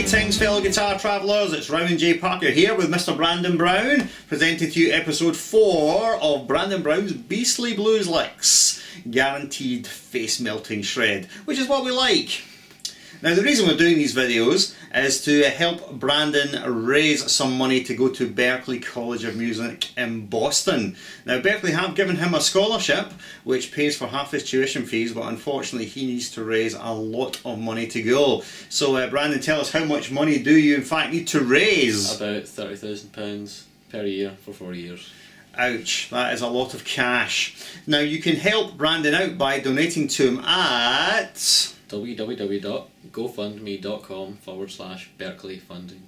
Greetings fellow guitar travellers, it's Rowan J Parker here with Mr Brandon Brown, presenting to you episode 4 of Brandon Brown's Beastly Blues Licks, guaranteed face melting shred, which is what we like. Now the reason we're doing these videos is to help Brandon raise some money to go to Berklee College of Music in Boston. Now Berklee have given him a scholarship which pays for half his tuition fees, but unfortunately he needs to raise a lot of money to go. So Brandon, tell us, how much money do you in fact need to raise? About £30,000 per year for 4 years. Ouch, that is a lot of cash. Now you can help Brandon out by donating to him at www.gofundme.com/Berklee funding.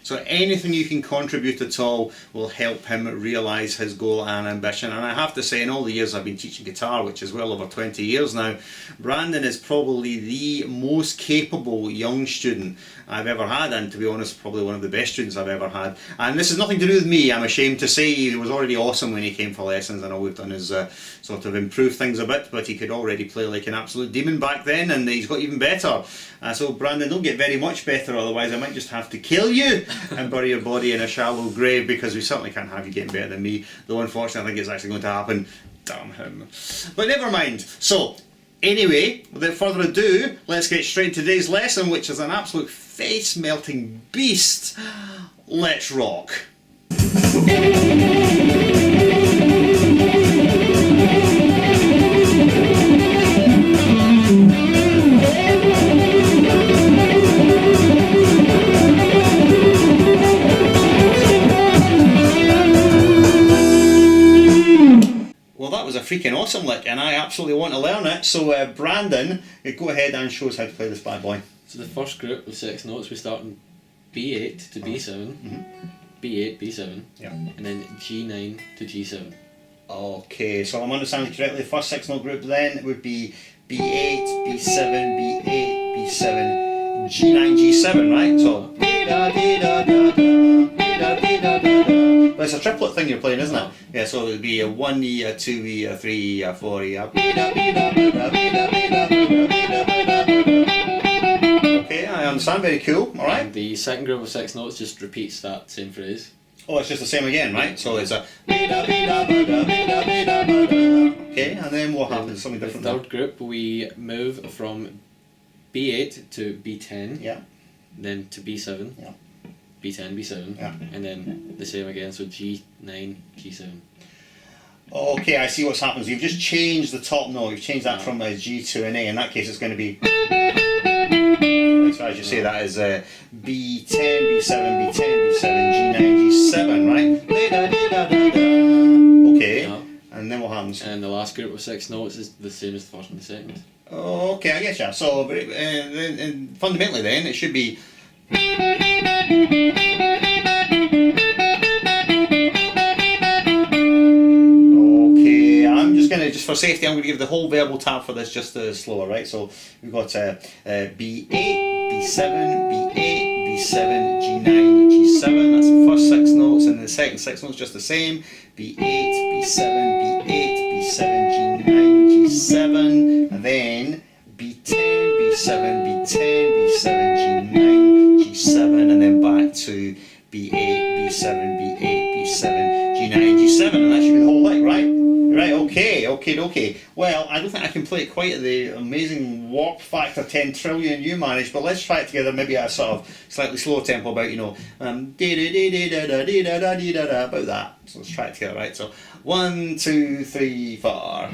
So anything you can contribute at all will help him realise his goal and ambition. And I have to say, in all the years I've been teaching guitar, which is well over 20 years now, Brandon is probably the most capable young student I've ever had, and to be honest, probably one of the best students I've ever had. And this has nothing to do with me, I'm ashamed to say. He was already awesome when he came for lessons, and all we've done is sort of improve things a bit, but he could already play like an absolute demon back then, and he's got even better. So Brandon, don't get very much better, otherwise I might just have to kill you and bury your body in a shallow grave, because we certainly can't have you getting better than me, though unfortunately I think it's actually going to happen. Damn him. But never mind. So anyway, without further ado, let's get straight to today's lesson, which is an absolute face-melting beast. Let's rock. Well, that was a freaking awesome lick, and I absolutely want to learn it. So Brandon, go ahead and show us how to play this bad boy. So the first group of 6 notes, we start in B8 to B7, B8, B7, yeah, and then G9 to G7. Okay, so I'm understanding correctly, the first 6 note group then would be B8, B7, B8, B7, G9, G7, right? So but it's a triplet thing you're playing, isn't it? Yeah, so it would be a 1 E, a 2 E, a 3 E, a 4 E, Okay, I understand, very cool, alright. And the second group of 6 notes just repeats that same phrase. Oh, it's just the same again, right? So it's a okay, and then what happens? Something different. The third group, we move from B8 to B10, yeah, then to B7, yeah, B10, B7, yeah, and then the same again, so G9, G7. Okay, I see what's happened. So you've just changed the top note. You've changed that from a G to an A. In that case, it's going to be. So as you say, that is B10, B7, B10, B7, G9, G7, right? Okay, and then what happens? And the last group of 6 notes is the same as the first and the second. Okay, I get you. So fundamentally, then it should be. Just for safety, I'm going to give the whole verbal tab for this just slower, right? So we've got B8, B7, B8, B7, G9, G7. That's the first 6 notes, and the second 6 notes just the same. B8, B7, B8, B7, G9, G7, and then B10, B7, B10, B7, G9, G7, and then back to B8, B7, B8, B7, G9, G7, and that should be the whole lick, right? Right, okay. Well, I don't think I can play it quite at the amazing warp factor 10 trillion you managed, but let's try it together, maybe at a sort of slightly slower tempo, about, about that. So let's try it together, right? So 1, 2, 3, 4.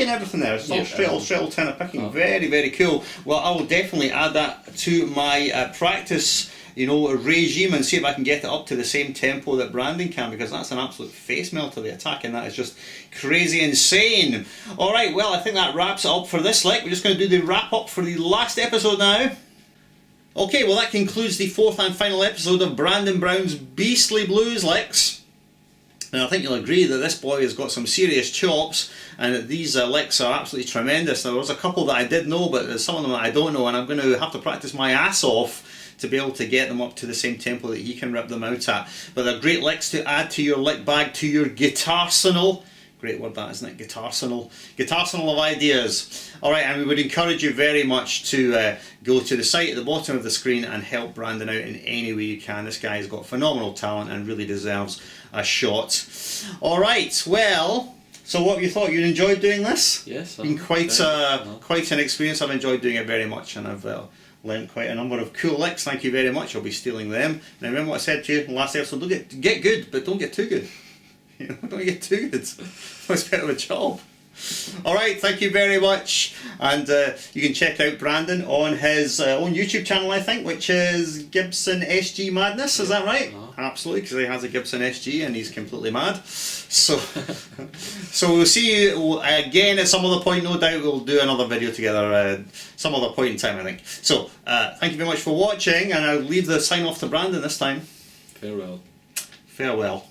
Everything there, it's all straight alternate picking. Very, very cool. Well, I will definitely add that to my practice, regime, and see if I can get it up to the same tempo that Brandon can, because that's an absolute face melter. The attack in that is just crazy insane. Alright, well, I think that wraps it up for this lick. We're just going to do the wrap up for the last episode now. Okay, well, that concludes the 4th and final episode of Brandon Brown's Beastly Blues Licks. And I think you'll agree that this boy has got some serious chops, and that these licks are absolutely tremendous. There was a couple that I did know, but there's some of them that I don't know, and I'm going to have to practice my ass off to be able to get them up to the same tempo that he can rip them out at. But they're great licks to add to your lick bag, to your guitarsenal. Great word that, isn't it? Guitarsenal. Guitarsenal of ideas. Alright, and we would encourage you very much to go to the site at the bottom of the screen and help Brandon out in any way you can. This guy has got phenomenal talent and really deserves a shot. Alright, well, so what have you thought? You enjoyed doing this? Yes. Been quite an experience. I've enjoyed doing it very much, and I've learned quite a number of cool licks. Thank you very much. I'll be stealing them. Now remember what I said to you in the last episode, don't get good, but don't get too good. You know, don't get too good. It's a bit of a job. Alright, thank you very much. And you can check out Brandon on his own YouTube channel, I think, which is Gibson SG Madness, is that right? Absolutely, because he has a Gibson SG and he's completely mad. So, so we'll see you again at some other point, no doubt. We'll do another video together some other point in time, I think. So, thank you very much for watching, and I'll leave the sign off to Brandon this time. Farewell. Farewell.